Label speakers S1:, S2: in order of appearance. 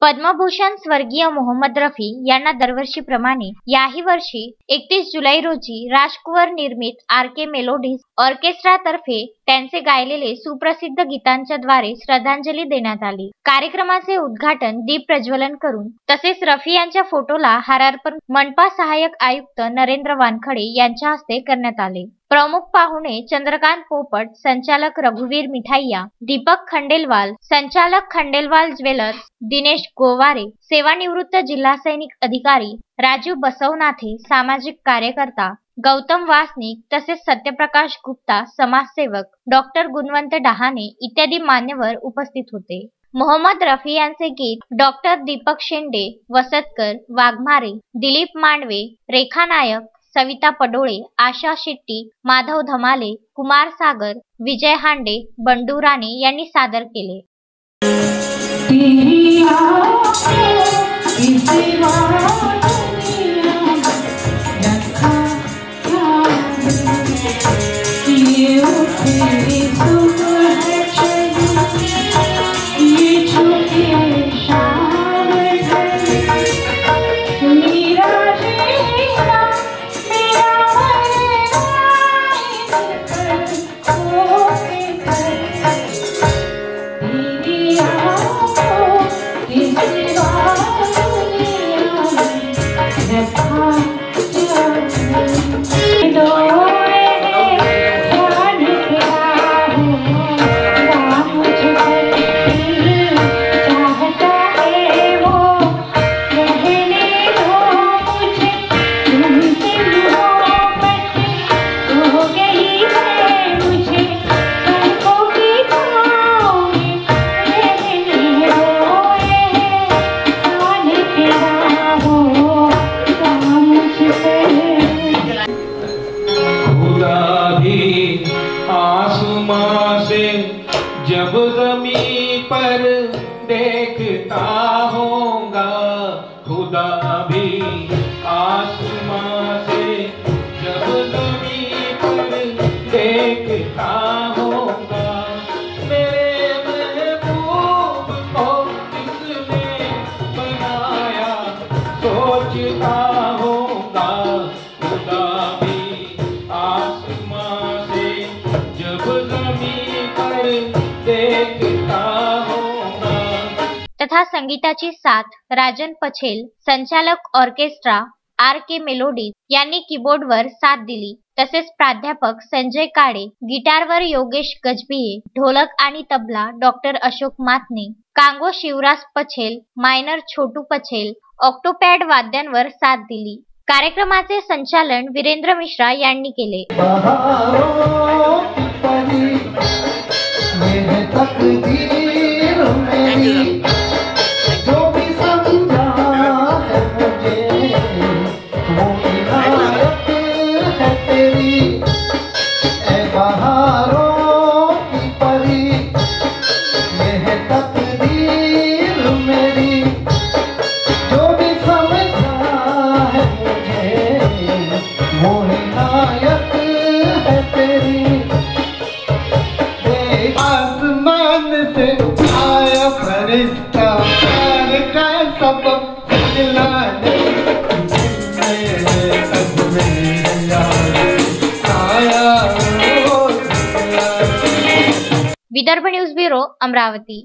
S1: पद्मभूषण स्वर्गीय मोहम्मद रफी यांना दरवर्षीप्रमाणे याही वर्षी 31 जुलै रोजी राजकुंवर निर्मित आर.के. मेलोडीज ऑर्केस्ट्रातर्फे त्यांचे गायलेले सुप्रसिद्ध गीतांच्या द्वारे श्रद्धांजली देण्यात आली। कार्यक्रमाचे उद्घाटन दीप प्रज्वलन करून तसेच रफी यांच्या फोटोला हारार्पण मनपा सहाय्यक आयुक्त नरेंद्र वानखडे यांच्या हस्ते करण्यात आले। प्रमुख पाहुणे चंद्रकांत पोपट, संचालक रघुवीर मिठाइया, दीपक खंडेलवाल, संचालक खंडेलवाल ज्वेलर्स, दिनेश गोवारे, सेवानिवृत्त जिल्हा सैनिक अधिकारी राजीव बसवनाथे, सामाजिक कार्यकर्ता गौतम वासनिक तसेच सत्यप्रकाश गुप्ता, समाजसेवक डॉक्टर गुणवंत डहाणे इत्यादी मान्यवर उपस्थित होते। मोहम्मद रफी यांचे गीत डॉक्टर दीपक शेंडे, वसतकर, वाघमारे, दिलीप मांडवे, रेखा नायक, सविता पडोळे, आशा शेट्टी, माधव धमाले, कुमार सागर, विजय हांडे, बंडू राणे यांनी सादर केले।
S2: आसमां से जब ज़मीं पर देखता होगा, खुदा भी आसमां से जब ज़मीं पर देखता होगा। मेरे महबूब को किसने बनाया सोचता होगा, खुदा भी आसमां से जब ज़मीं पर देखता होगा।
S1: तथा संगीताची साथ राजन पछेल, संचालक ऑर्केस्ट्रा आर.के. मेलोडीज यांनी कीबोर्डवर साथ दिली। तसेच प्राध्यापक संजय काळे, गिटारवर योगेश गजबिये, ढोलक आणि तबला डॉक्टर अशोक माथने, कांगो शिवराज पछेल, मायनर छोटू पछेल, ऑक्टोपॅड वाद्यांवर साथ दिली। कार्यक्रमाचे संचालन वीरेंद्र मिश्रा यांनी केले। Vidarbha news bureau, Amravati.